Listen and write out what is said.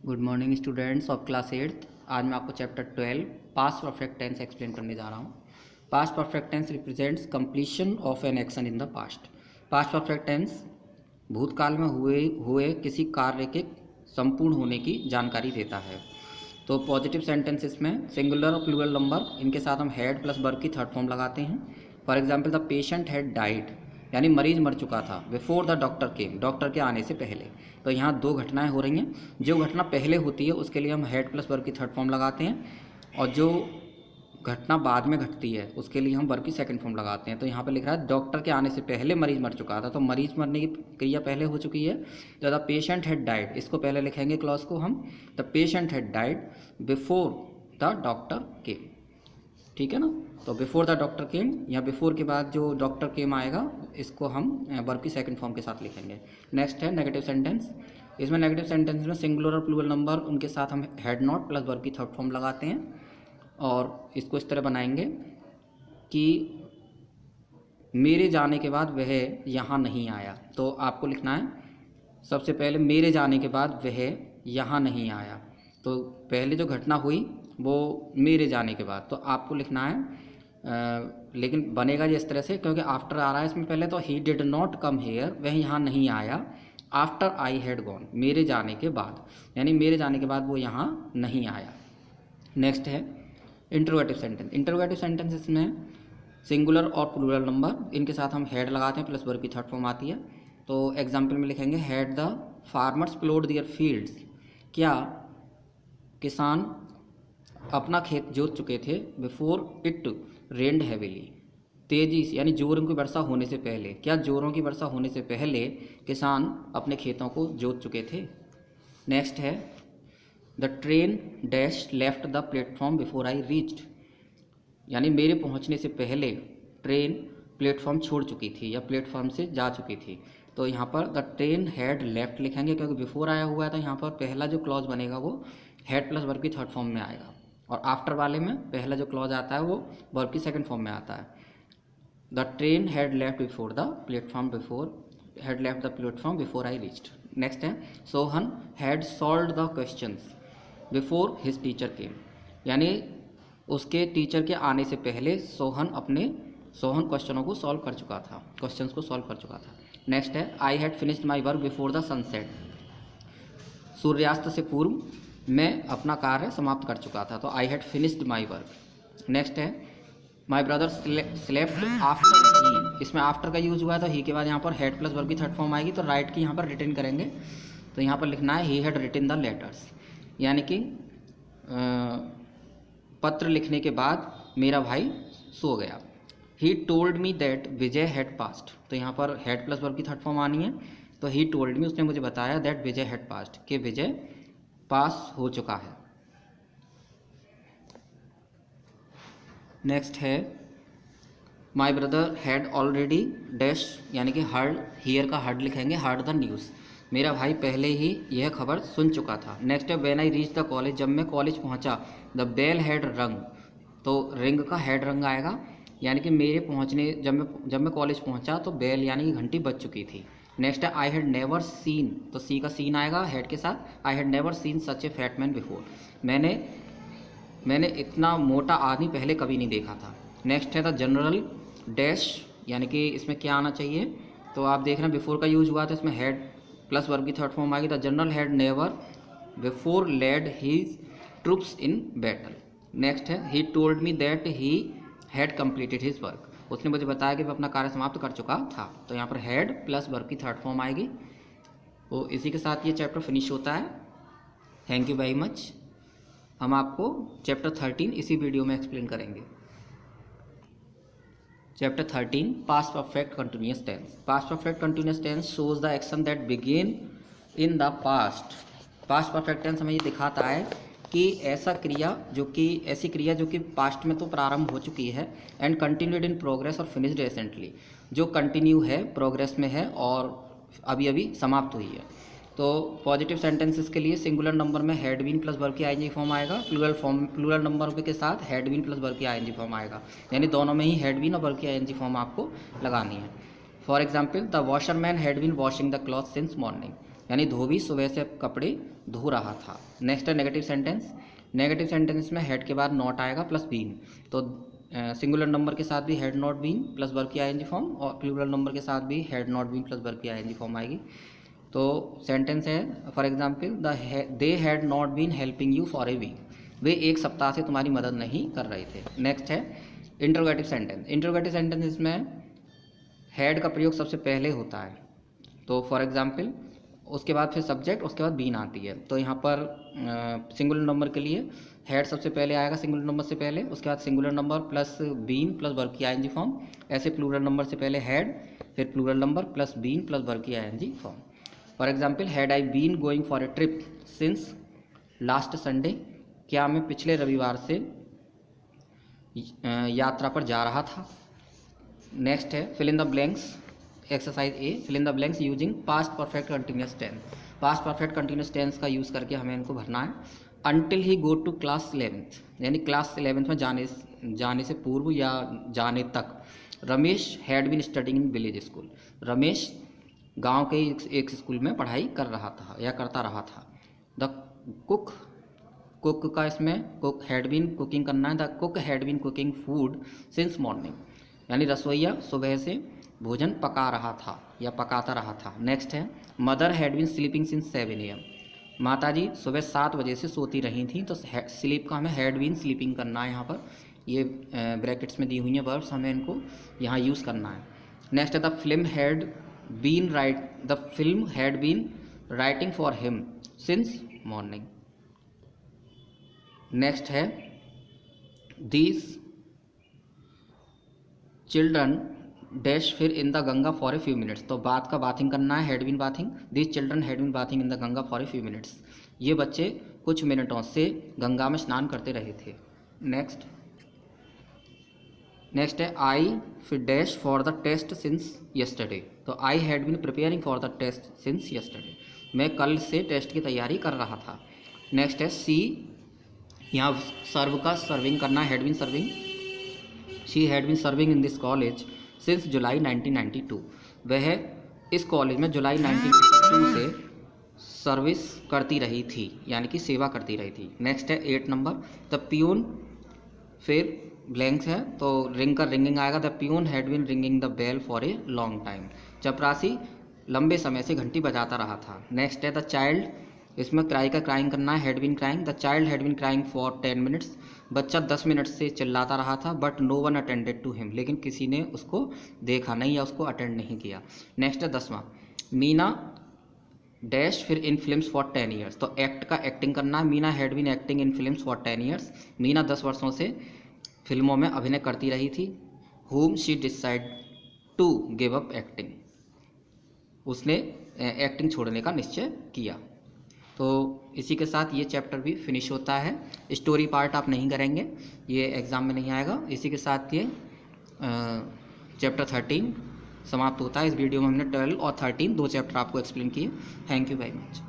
Good morning students of class 8th। आज मैं आपको chapter 12 past perfect tense explain करने जा रहा हूँ। Past perfect tense represents completion of an action in the past. Past perfect tense भूतकाल में हुए किसी कार्य के संपूर्ण होने की जानकारी देता है। तो पॉजिटिव सेंटेंसेस में सिंगुलर और प्लूरल नंबर इनके साथ हम हैड प्लस वर्ब की थर्ड फॉर्म लगाते हैं। For example the patient had died, यानी मरीज मर चुका था। Before the doctor came, doctor के आने से पहले। तो यहाँ दो घटनाएं हो रही हैं। जो घटना पहले होती है उसके लिए हम हैड प्लस वर्ब की थर्ड फॉर्म लगाते हैं, और जो घटना बाद में घटती है उसके लिए हम वर्ब की सेकंड फॉर्म लगाते हैं। तो यहाँ पर लिख रहा है डॉक्टर के आने से पहले मरीज मर चुका था, तो मरीज मरने की क्रिया पहले हो चुकी है। तो द पेशेंट हैड डाइड, इसको पहले लिखेंगे क्लॉज को हम, the patient had died before the doctor केम। ठीक है ना। तो बिफोर द डॉक्टर केम या बिफोर के बाद जो डॉक्टर केम आएगा इसको हम वर्ब की सेकंड फॉर्म के साथ लिखेंगे। नेक्स्ट है नेगेटिव सेंटेंस। इसमें नेगेटिव सेंटेंस में सिंगुलर और प्लूरल नंबर उनके साथ हम हैड नॉट प्लस वर्ब की थर्ड फॉर्म लगाते हैं, और इसको इस तरह बनाएंगे कि मेरे जाने के बाद वह यहाँ नहीं आया। तो आपको लिखना है सबसे पहले मेरे जाने के बाद वह यहाँ नहीं आया। तो पहले जो घटना हुई वो मेरे जाने के बाद, तो आपको लिखना है लेकिन बनेगा ये इस तरह से, क्योंकि आफ्टर आ रहा है इसमें पहले। तो he did not come here, वह यहाँ नहीं आया आफ्टर आई हैड गॉन, मेरे जाने के बाद, यानी मेरे जाने के बाद वो यहाँ नहीं आया। नेक्स्ट है इंटरोगेटिव सेंटेंस। इंटरोगेटिव सेंटेंसेस में सिंगुलर और प्लूरल नंबर इनके साथ हम हैड लगाते हैं, प्लस वर्ब की थर्ड फॉर्म आती है। तो एग्जाम्पल में लिखेंगे had the farmers ploughed their fields, क्या किसान अपना खेत जोत चुके थे। बिफोर इट रेन्ड हैविली, तेजी से यानी जोरों की वर्षा होने से पहले, क्या जोरों की वर्षा होने से पहले किसान अपने खेतों को जोत चुके थे। नेक्स्ट है the train dash left the platform before I reached, यानी मेरे पहुंचने से पहले ट्रेन प्लेटफॉर्म छोड़ चुकी थी या प्लेटफॉर्म से जा चुकी थी। तो यहाँ पर द ट्रेन हैड लेफ्ट लिखेंगे, क्योंकि बिफोर आया हुआ है। तो यहाँ पर पहला जो क्लॉज बनेगा वो हैड प्लस वर्ब की थर्ड फॉर्म में आएगा, और आफ्टर वाले में पहला जो क्लॉज आता है वो वर्ब की सेकंड फॉर्म में आता है। The train had left before the platform before I reached. Next है Sohan had solved the questions before his teacher came, यानी उसके टीचर के आने से पहले सोहन क्वेश्चनों को सॉल्व कर चुका था, क्वेश्चंस को सॉल्व कर चुका था। नेक्स्ट है आई had finished my work before the sunset, सूर्यास्त से पूर्व मैं अपना कार्य समाप्त कर चुका था। तो I had finished my work. Next है my brother slept after he, इसमें आफ्टर का यूज हुआ है, तो ही के बाद यहाँ पर हैड प्लस वर्ब की थर्ड फॉर्म आएगी। तो राइट की यहाँ पर रिटन करेंगे, तो यहाँ पर लिखना है he had written the letters, यानी कि पत्र लिखने के बाद मेरा भाई सो गया। ही told me that Vijay had passed, तो यहाँ पर हैड प्लस वर्ब की थर्ड फॉर्म आनी है। तो ही टोल्ड मी, उसने मुझे बताया, दैट विजय हैड पास्ट, कि विजय पास हो चुका है। नेक्स्ट है my brother had already dash, यानी कि हर्ड, हियर का हर्ड लिखेंगे, हर्ड द न्यूज़, मेरा भाई पहले ही यह खबर सुन चुका था। नेक्स्ट है when I reach the college, जब मैं कॉलेज पहुंचा, द बेल हैड रंग, तो रिंग का हैड रंग आएगा, यानी कि मेरे पहुंचने जब मैं कॉलेज पहुंचा तो बेल यानी कि घंटी बज चुकी थी। नेक्स्ट है आई हैड नेवर सीन, तो सी का सीन आएगा हेड के साथ। I had never seen such A fat man before, मैंने इतना मोटा आदमी पहले कभी नहीं देखा था। नेक्स्ट है द जनरल डैश, यानी कि इसमें क्या आना चाहिए, तो आप देख रहे हैं बिफोर का यूज हुआ तो इसमें हैड प्लस वर्ब की थर्ड फॉर्म आएगी। The general had never before led his troops in battle. Next है he told me that he had completed his work, उसने मुझे बताया कि वह अपना कार्य समाप्त कर चुका था। तो यहाँ पर हैड प्लस वर्ब की थर्ड फॉर्म आएगी। तो इसी के साथ ये चैप्टर फिनिश होता है। Thank you very much. हम आपको चैप्टर 13 इसी वीडियो में एक्सप्लेन करेंगे। Chapter 13 past perfect continuous tense. Past perfect continuous tense shows the action that begin in the past. Past perfect tense हमें ये दिखाता है कि ऐसी क्रिया जो कि पास्ट में तो प्रारंभ हो चुकी है, एंड कंटिन्यूड इन प्रोग्रेस और फिनिश्ड रिसेंटली, जो कंटिन्यू है, प्रोग्रेस में है और अभी अभी समाप्त हुई है। तो पॉजिटिव सेंटेंसेस के लिए सिंगुलर नंबर में हैड बीन प्लस वर्ब की आईएनजी फॉर्म आएगा, प्लूरल नंबर के साथ हैड बीन प्लस वर्ब की आईएनजी फॉर्म आएगा, यानी दोनों में ही हैड बीन और वर्ब की आईएनजी फॉर्म आपको लगानी है। For example the washerman had been washing the cloth since morning, यानी धोबी सुबह से कपड़े धो रहा था। नेक्स्ट है नेगेटिव सेंटेंस। नेगेटिव सेंटेंस में हेड के बाद नॉट आएगा प्लस बीन, तो सिंगुलर नंबर के साथ भी had not been plus verb की आईएनजी फॉर्म, और प्लूरल नंबर के साथ भी had not been plus verb की आईएनजी फॉर्म आएगी। तो सेंटेंस है for example they had not been helping you for a week, वे एक सप्ताह से तुम्हारी मदद नहीं कर रहे थे। नेक्स्ट है इंटरोगेटिव सेंटेंस। इंटरोगेटिव सेंटेंस इसमें हैड का प्रयोग सबसे पहले होता है, तो फॉर एग्जाम्पल उसके बाद फिर सब्जेक्ट, उसके बाद बीन आती है। तो यहाँ पर सिंगुलर नंबर के लिए हैड सबसे पहले आएगा सिंगुलर नंबर से पहले, उसके बाद singular number plus been plus verb की आईएनजी फॉर्म। ऐसे प्लूरल नंबर से पहले हैड, फिर plural number plus been plus verb की ING form. For example had I been going for a trip since last Sunday, क्या मैं पिछले रविवार से यात्रा पर जा रहा था। नेक्स्ट है fill in the blanks, exercise A, fill in the blanks using past perfect continuous tense. Past perfect continuous tense का यूज़ करके हमें इनको भरना है। Until he go to class 11th, यानी क्लास 11th में जाने से पूर्व या जाने तक Ramesh had been studying in village school, Ramesh गांव के एक स्कूल में पढ़ाई कर रहा था या करता रहा था। द कुक, कुक का इसमें कुक हैड बीन कुकिंग करना है। The cook had been cooking food since morning, यानी रसोइया सुबह से भोजन पका रहा था या पकाता रहा था। नेक्स्ट है mother had been sleeping since 7 AM, माताजी सुबह 7 बजे से सोती रही थी। तो स्लीप का हमें हैड बीन स्लीपिंग करना है। यहाँ पर ये ब्रैकेट्स में दी हुई हैं वर्ब्स, हमें इनको यहाँ यूज़ करना है। नेक्स्ट है the film had been writing for him since morning. Next है दीज चिल्ड्रन डैश फिर in the Ganga for a few minutes, तो बात का बाथिंग करना है, had been bathing. These children had been bathing in the Ganga for a few minutes, ये बच्चे कुछ मिनटों से गंगा में स्नान करते रहे थे। नेक्स्ट है आई फिर dash for the test since yesterday, तो I had been preparing for the test since yesterday, मैं कल से टेस्ट की तैयारी कर रहा था। नेक्स्ट है सी, यहाँ सर्व का सर्विंग करना है, had been serving. She had been serving in this college since July 1992, वह इस कॉलेज में जुलाई 1992 से सर्विस करती रही थी, यानी कि सेवा करती रही थी। नेक्स्ट है 8 नंबर, द प्यून फिर ब्लैंक्स है तो रिंग का रिंगिंग आएगा। The peon had been ringing the bell for a long time, चपरासी लंबे समय से घंटी बजाता रहा था। नेक्स्ट है द चाइल्ड, इसमें क्राई का क्राइंग करना है, had been crying. The child had been crying for 10 minutes, बच्चा 10 मिनट से चिल्लाता रहा था। But no one attended to him, लेकिन किसी ने उसको देखा नहीं या उसको अटेंड नहीं किया। नेक्स्ट है 10वां, मीना डैश फिर इन फिल्म्स फॉर 10 ईयर्स, तो एक्ट का एक्टिंग करना है। Meena had been acting in films for 10 years, Meena 10 वर्षों से फिल्मों में अभिनय करती रही थी। whom she decide to give up acting, उसने एक्टिंग छोड़ने का निश्चय किया। तो इसी के साथ ये चैप्टर भी फिनिश होता है। स्टोरी पार्ट आप नहीं करेंगे, ये एग्ज़ाम में नहीं आएगा। इसी के साथ ये चैप्टर 13 समाप्त होता है। इस वीडियो में हमने 12 और 13 दो चैप्टर आपको एक्सप्लेन किए। Thank you very much.